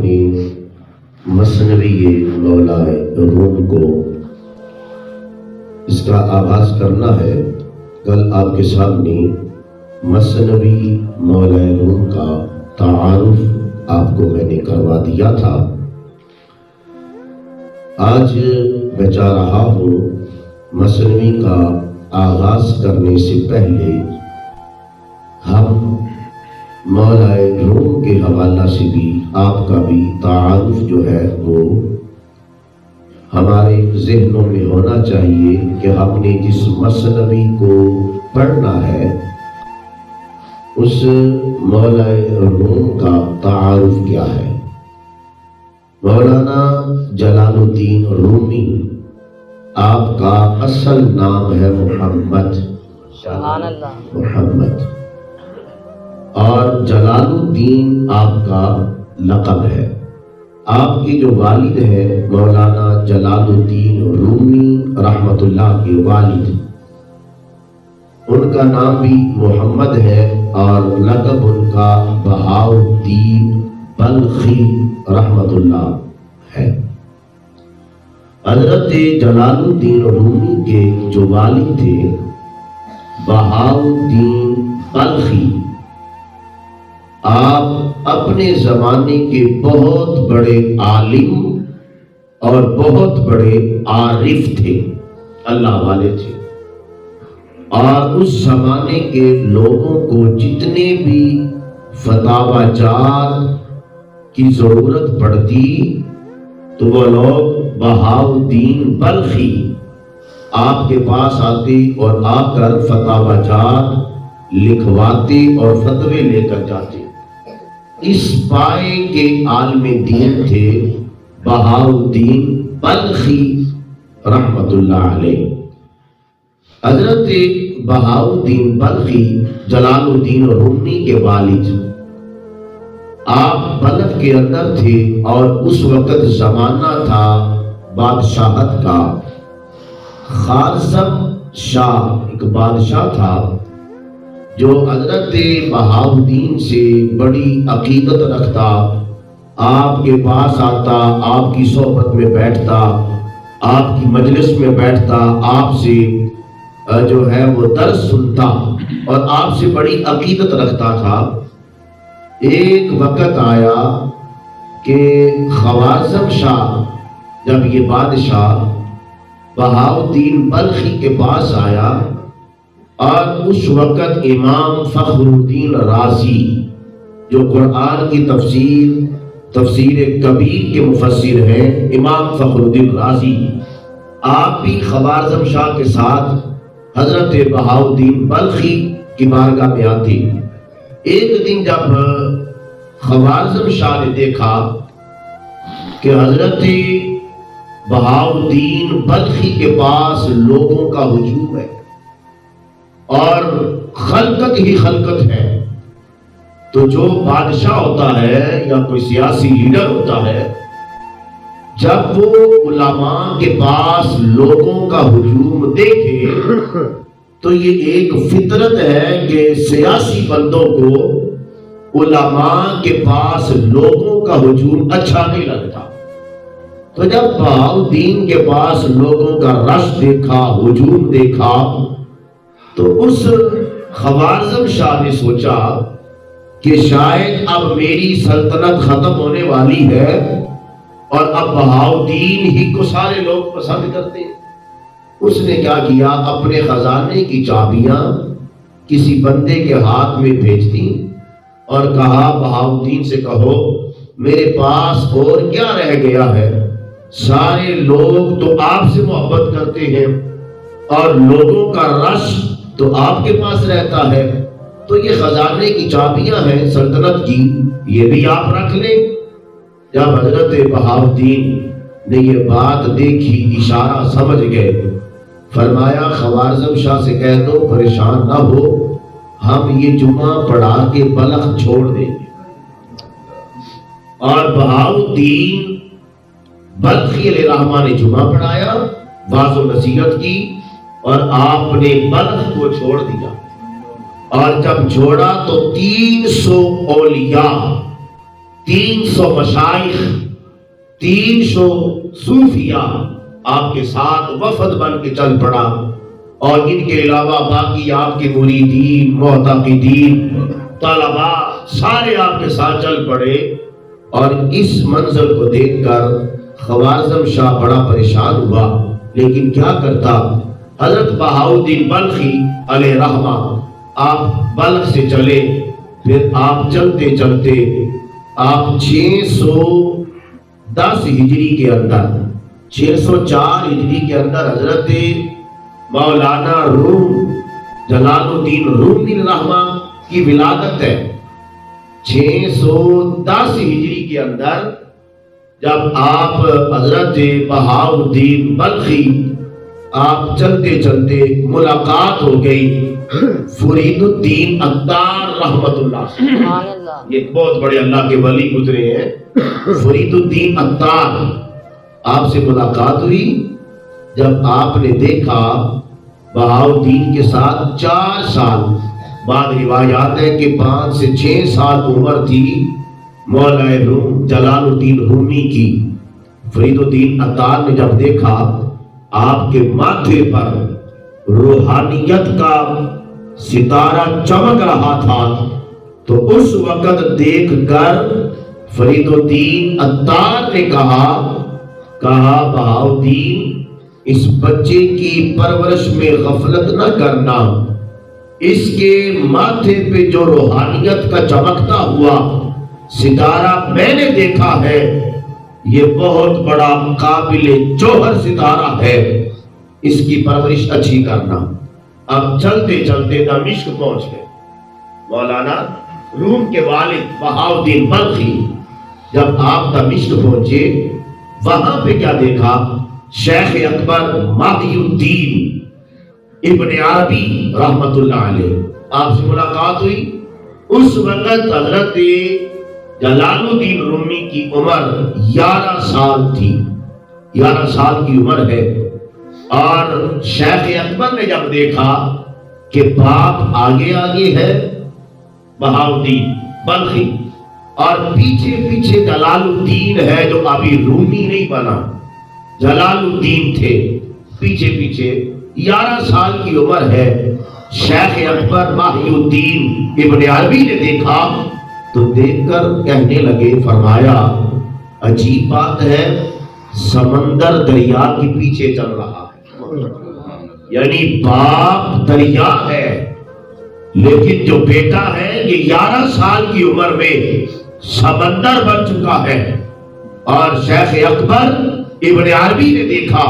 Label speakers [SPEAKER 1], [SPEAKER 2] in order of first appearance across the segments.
[SPEAKER 1] نے مثنوی مولا روم کو اس کا آغاز کرنا ہے۔ کل آپ کے سامنے مثنوی مولا روم کا تعارف آپ کو میں نے کروا دیا تھا۔ آج میں چاہ رہا ہوں مثنوی کا آغاز کرنے سے پہلے ہم مولا روم کے حوالہ سے بھی آپ کا بھی تعارف جو ہے وہ ہمارے ذہنوں میں ہونا چاہیے کہ ہم نے جس مثنوی کو پڑھنا ہے اس مولا روم کا تعارف کیا ہے۔ مولانا جلال الدین رومی، آپ کا اصل نام ہے محمد،
[SPEAKER 2] سبحان اللہ،
[SPEAKER 1] محمد، اور جلال الدین آپ کا لقب ہے۔ آپ کے جو والد ہیں مولانا جلال الدین رومی رحمت اللہ کے والد، ان کا نام بھی محمد ہے اور لقب ان کا بہاؤ الدین بلخی رحمت اللہ ہے۔ حضرت جلال الدین رومی کے جو والد تھے بہاؤ الدین بلخی، آپ اپنے زمانے کے بہت بڑے عالم اور بہت بڑے عارف تھے، اللہ والے تھے، اور اس زمانے کے لوگوں کو جتنے بھی فتاوی جات کی ضرورت پڑتی تو وہ لوگ بہاؤ الدین بلخی آپ کے پاس آتے اور آ کر فتاوی جات لکھواتے اور فتوے لے کر جاتے۔ اس پائے کے عالم دین تھے بہاؤ الدین بلخی رحمت اللہ علیہ۔ حضرت بہاؤ الدین بلخی جلال الدین رومی کے والد، آپ بلخ کے اندر تھے اور اس وقت زمانہ تھا بادشاہت کا۔ خارزم شاہ ایک بادشاہ تھا جو حضرت بہاؤ الدین سے بڑی عقیدت رکھتا، آپ کے پاس آتا، آپ کی صحبت میں بیٹھتا، آپ کی مجلس میں بیٹھتا، آپ سے جو ہے وہ درس سنتا اور آپ سے بڑی عقیدت رکھتا تھا۔ ایک وقت آیا کہ خوارزم شاہ، جب یہ بادشاہ بہاؤ الدین بلخی کے پاس آیا، اور اس وقت امام فخر الدین رازی جو قرآن کی تفسیر کبیر کے مفسر ہیں، امام فخر الدین رازی، آپ بھی خوارزم شاہ کے ساتھ حضرت بہاؤ الدین بلخی کی بارگاہ میں آتے۔ ایک دن جب خوارزم شاہ نے دیکھا کہ حضرت بہاؤ الدین بلخی کے پاس لوگوں کا ہجوم ہے اور خلقت ہی خلقت ہے، تو جو بادشاہ ہوتا ہے یا کوئی سیاسی لیڈر ہوتا ہے، جب وہ علماء کے پاس لوگوں کا ہجوم دیکھے تو یہ ایک فطرت ہے کہ سیاسی بندوں کو علماء کے پاس لوگوں کا ہجوم اچھا نہیں لگتا۔ تو جب بہاؤ الدین کے پاس لوگوں کا رش دیکھا، ہجوم دیکھا، تو اس خوارزم شاہ نے سوچا کہ شاید اب میری سلطنت ختم ہونے والی ہے اور اب بہاؤ الدین ہی کو سارے لوگ پسند کرتے ہیں۔ اس نے کیا کیا، اپنے خزانے کی چابیاں کسی بندے کے ہاتھ میں بھیج دی اور کہا بہاؤ الدین سے کہو میرے پاس اور کیا رہ گیا ہے، سارے لوگ تو آپ سے محبت کرتے ہیں اور لوگوں کا رش تو آپ کے پاس رہتا ہے، تو یہ خزانے کی چابیاں ہیں سلطنت کی، یہ بھی آپ رکھ لیں۔ جب حضرت بہاؤ الدین نے یہ بات دیکھی، اشارہ سمجھ گئے، فرمایا خوارزم شاہ سے کہہ دو پریشان نہ ہو، ہم یہ جمعہ پڑھا کے بلخ چھوڑ دیں گے۔ اور بہاؤ الدین بلخی علیہ الرحمہ نے جمعہ پڑھایا، واعظ و نصیحت کی اور آپ نے بلخ کو چھوڑ دیا۔ اور جب چھوڑا تو 300 اولیاء 300 مشائخ، 300 صوفیہ آپ کے ساتھ وفد بن کے چل پڑا، اور ان کے علاوہ باقی آپ کے مریدین، معتقدین، طلباء سارے آپ کے ساتھ چل پڑے۔ اور اس منظر کو دیکھ کر خوارزم شاہ بڑا پریشان ہوا، لیکن کیا کرتا؟ حضرت بہاؤالدین بلخی علیہ رحمہ آپ بلخ سے چلے، پھر آپ چلتے چلتے آپ 610 ہجری کے اندر، 604 ہجری کے اندر حضرت مولانا روم جلال الدین رومی رحمہ کی ولادت ہے۔ 610 ہجری کے اندر جب آپ حضرت بہاؤالدین بلخی آپ چلتے چلتے ملاقات ہو گئی فرید الدین عطار رحمت اللہ، یہ ایک بہت بڑے اللہ کے ولی گزرے ہیں، فرید الدین عطار، آپ سے ملاقات ہوئی۔ جب آپ نے دیکھا بہاؤالدین کے ساتھ 4 سال، بعد روایات ہے کہ 5 سے 6 سال عمر تھی مولا روم جلال الدین رومی کی۔ فرید الدین عطار نے جب دیکھا آپ کے ماتھے پر روحانیت کا ستارہ چمک رہا تھا، تو اس وقت دیکھ کر فرید الدین عطار نے کہا بہاؤالدین اس بچے کی پرورش میں غفلت نہ کرنا، اس کے ماتھے پہ جو روحانیت کا چمکتا ہوا ستارہ میں نے دیکھا ہے، یہ بہت بڑا قابل جوہر ستارہ ہے، اس کی پرورش اچھی کرنا۔ اب چلتے چلتے دمشق پہنچ گئے۔ مولانا روم کے والد بہاؤالدین بلخی جب آپ دمشق پہنچے، وہاں پہ کیا دیکھا؟ شیخ اکبر ماہی الدین ابن عربی رحمت اللہ علیہ، آپ سے ملاقات ہوئی۔ اس وقت حضرت جلال الدین رومی کی عمر 11 سال تھی، 11 سال کی عمر ہے۔ اور شیخ اکبر نے جب دیکھا کہ باپ آگے آگے ہے بہاؤالدین بلخی، اور پیچھے پیچھے جلال الدین ہے جو ابھی رومی نہیں بنا، جلال الدین تھے پیچھے پیچھے، 11 سال کی عمر ہے۔ شیخ اکبر ماہی الدین ابن عربی نے دیکھا تو دیکھ کر کہنے لگے، فرمایا عجیب بات ہے، سمندر دریا کے پیچھے چل رہا ہے، یعنی باپ دریا ہے لیکن جو بیٹا ہے یہ 11 سال کی عمر میں سمندر بن چکا ہے۔ اور شیخ اکبر ابن عربی نے دیکھا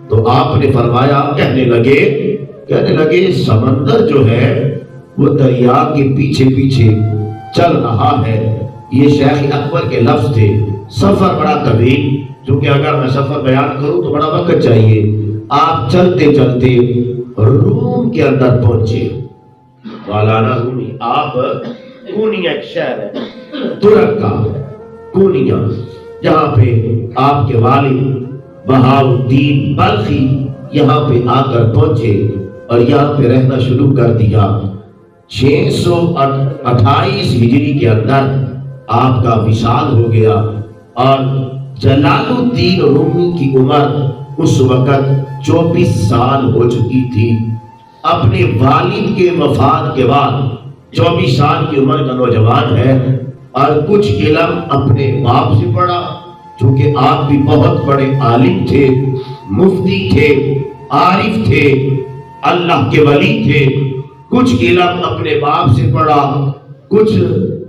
[SPEAKER 1] تو آپ نے فرمایا، کہنے لگے سمندر جو ہے وہ دریا کے پیچھے پیچھے چل رہا ہے۔ یہ شیخ اکبر کے لفظ تھے۔ سفر بڑا طویل، چونکہ اگر میں سفر بیان کروں تو بڑا وقت چاہیے۔ آپ چلتے چلتے روم کے اندر پہنچے۔ مولانا رومی، آپ کونیا ایک شہر ہے ترک کا، کونیا، جہاں پہ آپ کے والد بہاؤالدین بلخی یہاں پہ آ کر پہنچے اور یہاں پہ رہنا شروع کر دیا۔ 628 ہجری کے اندر آپ کا وصال ہو گیا، اور جلال الدین رومی کی عمر اس وقت 24 سال ہو چکی تھی۔ اپنے والد کے وفات کے بعد 24 سال کی عمر کا نوجوان ہے، اور کچھ علم اپنے باپ سے پڑھا، چونکہ آپ بھی بہت بڑے عالم تھے، مفتی تھے، عارف تھے، اللہ کے ولی تھے۔ کچھ علم اپنے باپ سے پڑھا، کچھ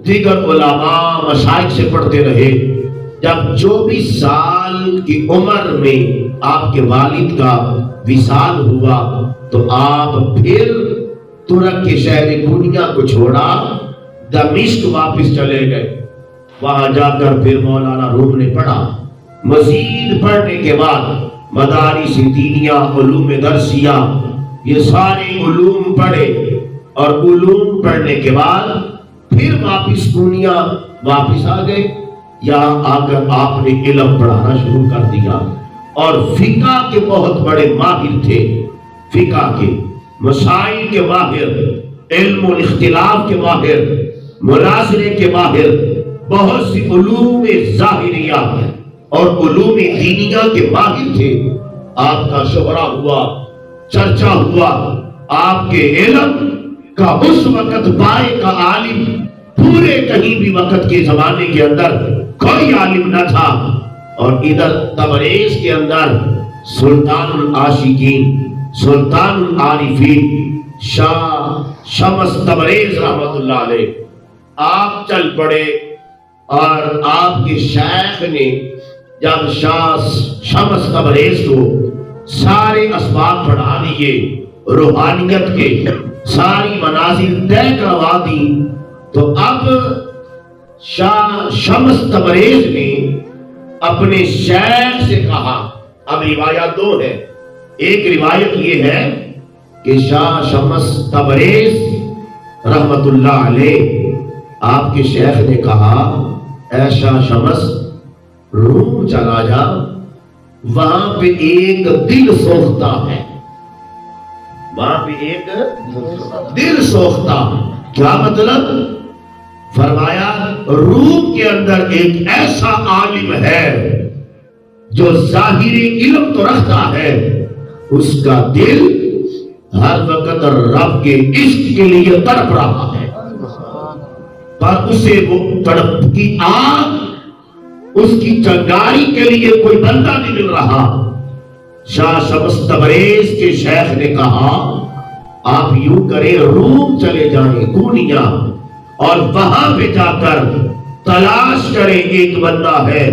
[SPEAKER 1] دیگر علماء مشائخ سے پڑھتے رہے۔ جب 24 سال کی عمر میں آپ کے والد کا وصال ہوا تو آپ پھر ترک کے شہر کونیا کو چھوڑا، دمشق واپس چلے گئے۔ وہاں جا کر پھر مولانا روم نے پڑھا۔ مزید پڑھنے کے بعد مدارس دینیہ، علوم درسیہ، یہ سارے علوم پڑھے، اور علوم پڑھنے کے بعد پھر واپس کونیا واپس آ گئے۔ یہاں آ کر آپ نے علم پڑھانا شروع کر دیا، اور فقہ کے بہت بڑے ماہر تھے، فقہ کے مسائل کے ماہر، علم الاختلاف کے ماہر، مناظرے کے ماہر، بہت سی علوم ظاہریہ اور علوم دینیہ کے ماہر تھے. آپ کا شہرہ ہوا، چرچا ہوا. آپ کے علم کا اس وقت پائے کا عالم پورے کہیں بھی وقت کے زمانے کے اندر کوئی عالم نہ تھا. اور ادھر تبریز کے اندر سلطان العاشقین، سلطان العارفین شاہ شمس تبریز رحمت اللہ علیہ آپ چل پڑے. اور آپ کے شیخ نے جب شاہ شمس تبریز کو سارے اسباب پڑھا دیے، روحانیت کے ساری منازل طے کروا دی، تو اب شاہ شمس تبریز نے اپنے شیخ سے کہا. اب روایات دو ہے. ایک روایت یہ ہے کہ شاہ شمس تبریز رحمت اللہ علیہ آپ کے شیخ نے کہا اے شاہ شمس روم چلا جا، وہاں پہ ایک دل سوختہ ہے. وہاں پہ ایک دل سوختہ. کیا مطلب؟ فرمایا روم کے اندر ایک ایسا عالم ہے جو ظاہری علم تو رکھتا ہے، اس کا دل ہر وقت رب کے عشق کے لیے تڑپ رہا ہے، پر اسے وہ تڑپ کی آگ، اس کی چنگاری کے لیے کوئی بندہ نہیں مل رہا. شاہ شمس تبریز کے شیخ نے کہا آپ یوں کریں، روم چلے جائیں کونیا، اور وہاں پہ جا کر تلاش کریں ایک بندہ ہے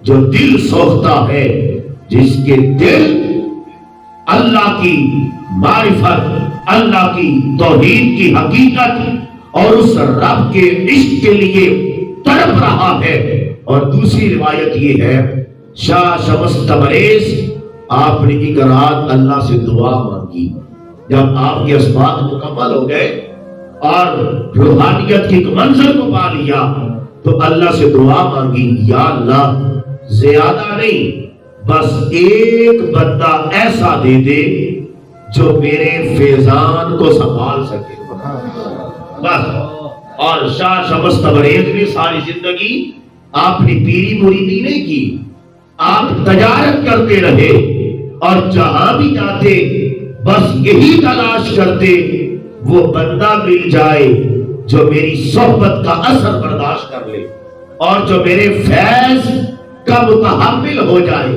[SPEAKER 1] جو دل سوختہ ہے، جس کے دل اللہ کی معرفت، اللہ کی توحید کی حقیقت اور اس رب کے عشق کے لیے تڑپ رہا ہے. اور دوسری روایت یہ ہے شاہ شمس تبریز آپ نے ایک رات اللہ سے دعا مانگی. جب آپ کے اسباب مکمل ہو گئے اور روحانیت کی ایک منزل کو پا لیا تو اللہ سے دعا مانگی، یا اللہ زیادہ نہیں، بس ایک بندہ ایسا دے دے جو میرے فیضان کو سنبھال سکے بس. اور شاہ شمس تبریز نے ساری زندگی آپ نے پیری مریدی نہیں کی، آپ تجارت کرتے رہے اور جہاں بھی جاتے بس یہی تلاش کرتے وہ بندہ مل جائے جو میری صحبت کا اثر برداشت کر لے اور جو میرے فیض کا متحمل ہو جائے،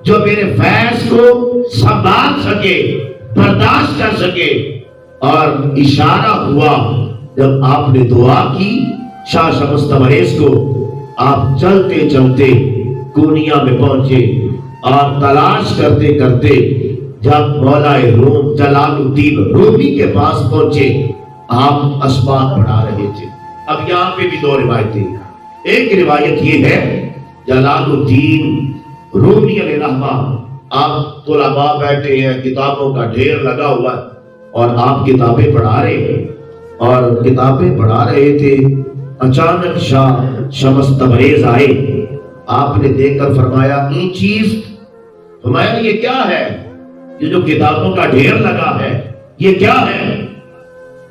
[SPEAKER 1] جو میرے فیض کو سنبھال سکے، برداشت کر سکے. اور اشارہ ہوا جب آپ نے دعا کی شاہ شمس تبریز کو، آپ چلتے چلتے کونیا میں پہنچے اور تلاش کرتے کرتے جب مولا روم جلال الدین رومی کے پاس پہنچے آپ اسباب پڑھا رہے تھے. اب یہاں پہ بھی دو روایتیں. ایک روایت یہ ہے جلال الدین رومی علیہ رحمہ، آپ طلباء بیٹھے ہیں، کتابوں کا ڈھیر لگا ہوا ہے اور آپ کتابیں پڑھا رہے ہیں اور کتابیں پڑھا رہے تھے. اچانک شاہ شمس تبریز آئے، آپ نے دیکھ کر فرمایا یہ چیز، فرمایا یہ کیا ہے؟ یہ جو کتابوں کا ڈھیر لگا ہے یہ کیا ہے؟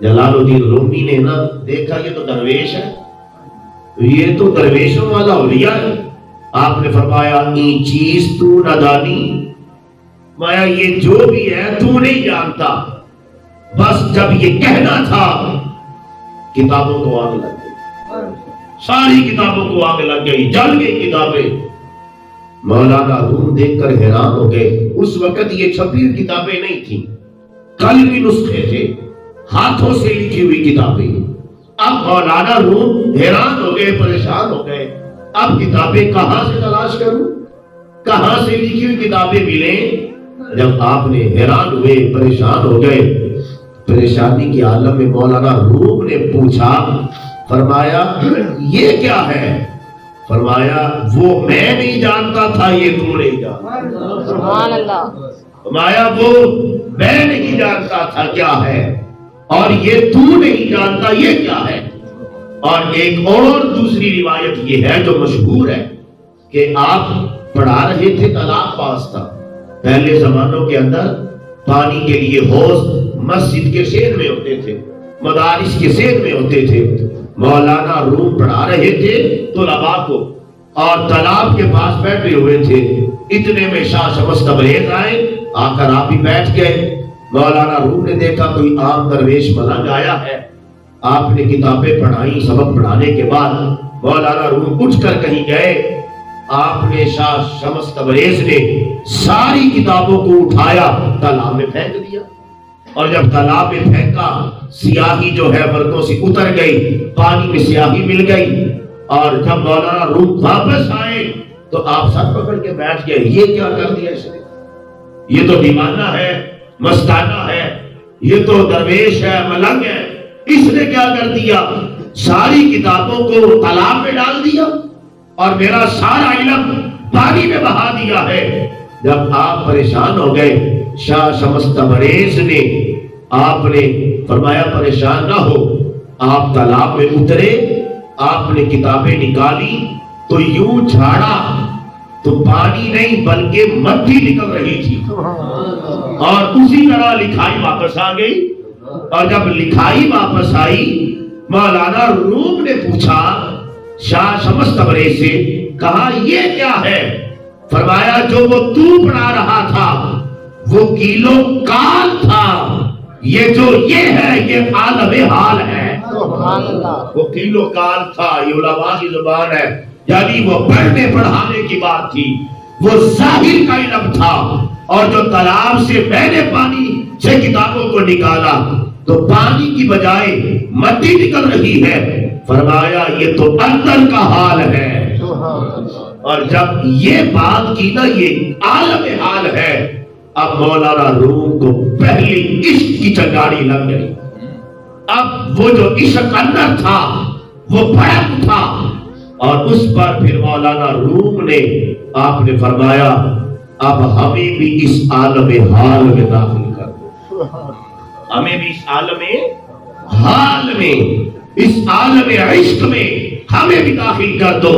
[SPEAKER 1] جلال الدین رومی نے نا دیکھا یہ تو درویش ہے، یہ تو درویشوں والا اولیاء ہے. آپ نے فرمایا یہ چیز تو نہ جانی، فرمایا یہ جو بھی ہے تو نہیں جانتا. بس جب یہ کہنا تھا کتابوں کو آگ لگ گئی، ساری کتابوں کو آگ لگ گئی، جل گئی کتابیں. مولانا روم دیکھ کر حیران ہو گئے. اس وقت یہ چھپی ہوئی کتابیں نہیں تھیں، قلمی نسخے تھے، ہاتھوں سے لکھی ہوئی کتابیں. اب مولانا روم حیران ہو گئے، پریشان ہو گئے. اب کتابیں کہاں سے تلاش کروں، کہاں سے لکھی ہوئی کتابیں ملیں؟ جب آپ نے حیران ہوئے، پریشان ہو گئے، پریشانی کے عالم میں مولانا روم نے پوچھا، فرمایا یہ کیا ہے؟ فرمایا وہ میں نہیں جانتا تھا، یہ تو نہیں جانتا. سبحان اللہ. فرمایا وہ میں نہیں جانتا تھا کیا ہے، اور یہ تو نہیں جانتا یہ کیا ہے. اور ایک اور دوسری روایت یہ ہے جو مشہور ہے کہ آپ پڑھا رہے تھے، طلاق پاس تھا. پہلے زمانوں کے اندر پانی کے لیے حوض مسجد کے سین میں ہوتے تھے، مدارس کے سین میں ہوتے تھے. مولانا روم پڑھا رہے تھے طلباء کو اور تالاب کے پاس بیٹھے ہوئے تھے. اتنے میں شاہ شمس تبریز آئے, آ کر آپ ہی بیٹھ گئے. مولانا روم نے دیکھا کوئی عام درویش ملنگ آیا ہے. آپ نے کتابیں پڑھائی. سبق پڑھانے کے بعد مولانا روم اٹھ کر کہیں گئے. آپ نے شاہ شمس تبریز نے ساری کتابوں کو اٹھایا, تالاب میں پھینک دیا. اور جب تالاب میں پھینکا, سیاہی جو ہے مردوں سے اتر گئی, پانی میں سیاہی مل گئی. اور جب مولانا روم واپس آئے تو آپ سر پکڑ کے بیٹھ گئے. یہ کیا کر دیا اس نے؟ یہ تو دیوانہ ہے, مستانہ ہے, یہ تو درویش ہے, ملنگ ہے. اس نے کیا کر دیا؟ ساری کتابوں کو تالاب میں ڈال دیا اور میرا سارا علم پانی میں بہا دیا ہے. جب آپ پریشان ہو گئے, شاہ شمس تبریز نے آپ نے فرمایا پریشان نہ ہو. آپ تالاب میں اترے, آپ نے کتابیں نکالی تو یوں جھاڑا تو پانی نہیں بلکہ مٹی نکل رہی تھی. اور اسی طرح لکھائی واپس آ گئی. اور جب لکھائی واپس آئی, مولانا روم نے پوچھا شاہ شمس تبریز سے, کہا یہ کیا ہے؟ فرمایا جو وہ تو پڑھا رہا تھا وہ کیلو کال تھا, یہ جو یہ ہے یہ عالم حال ہے. وہ کیلو کال تھا, یہ علماء کی زبان ہے, یعنی وہ پڑھنے پڑھانے کی بات تھی. وہ ظاہر کا علم تھا. اور جو تالاب سے میں نے پانی سے کتابوں کو نکالا تو پانی کی بجائے مٹی نکل رہی ہے. فرمایا یہ تو اندر کا حال ہے. اور جب یہ بات کی نا, یہ عالم حال ہے, اب مولانا روم کو پہلی عشق کی چنگاڑی لگ گئی. اب وہ جو عشق اندر تھا وہ بھڑک اٹھا. اور اس پر پھر مولانا روم نے آپ نے فرمایا اب ہمیں بھی اس عالم حال میں داخل کر دو. ہمیں بھی اس عالم حال میں, اس عالم عشق میں ہمیں بھی داخل کر دو.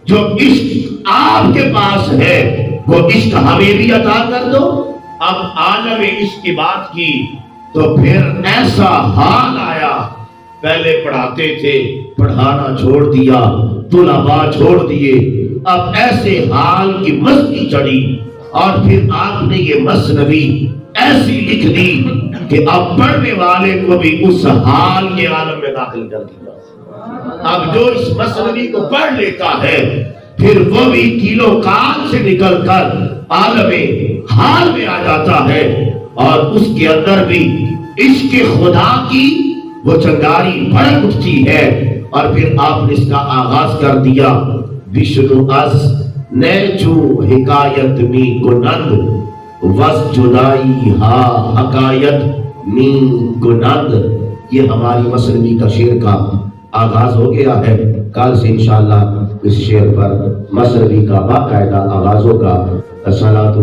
[SPEAKER 1] جو عشق آپ کے پاس ہے وہ عشق ہمیں بھی عطا کر دو. اب عالم عشق کی بات کی تو پھر ایسا حال آیا, پہلے پڑھاتے تھے پڑھانا چھوڑ دیا, طلباء چھوڑ دیے. اب ایسے حال کی مستی چڑھی اور پھر آپ نے یہ مثنوی ایسی لکھ دی کہ اب پڑھنے والے کو بھی اس حال کے عالم میں داخل کر دیا. اب جو اس مثنوی کو پڑھ لیتا ہے پھر وہ بھی کیلو کال سے نکل کر عالم حال میں آ جاتا ہے. اور اس کے اندر بھی عشق خدا کی وہ چنگاری بھڑک اٹھتی ہے. اور پھر آپ نے اس کا آغاز کر دیا, وشنو اس نیچو حکایت می گنند وس جدائی ہا حکایت می گنند. یہ ہماری مثنوی کا شعر کا آغاز ہو گیا ہے. کل سے انشاءاللہ اس شعر پر مثنوی کا باقاعدہ آغاز ہوگا. الصلاۃ